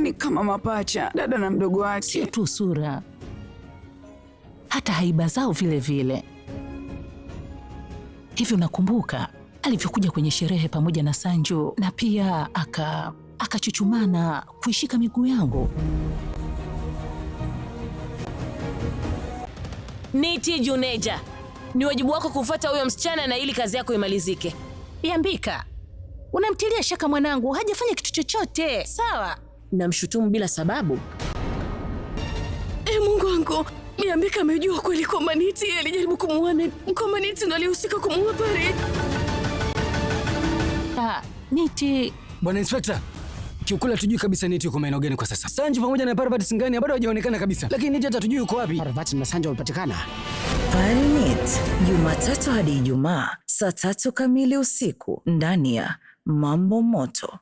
ni kama mapacha, dada na mdogo wake. Sio tu sura, hata haiba zao vile vile. Hivi unakumbuka alivyokuja kwenye sherehe pamoja na Sanju na pia akachuchumana kuishika miguu yangu? Niti Juneja, ni wajibu wako kufuata huyo msichana na ili kazi yako imalizike. Biambika, unamtilia shaka mwanangu, hajafanya kitu chochote, sawa? Namshutumu bila sababu. Mungu wangu, Biambika amejua kweli kwamba Niti alijaribu kumuua, kwamba Niti ndo alihusika kumuua Pari. Niti... Bwana Inspekta, kiukweli hatujui kabisa Niti yuko maeneo gani kwa sasa. Sanju pamoja na Parvati Singani bado hawajaonekana kabisa, lakini Niti hata hatujui yuko wapi. Parvati na Sanju wamepatikana. Parinit, Jumatatu hadi Ijumaa saa 3 kamili usiku ndani ya Mambo Moto.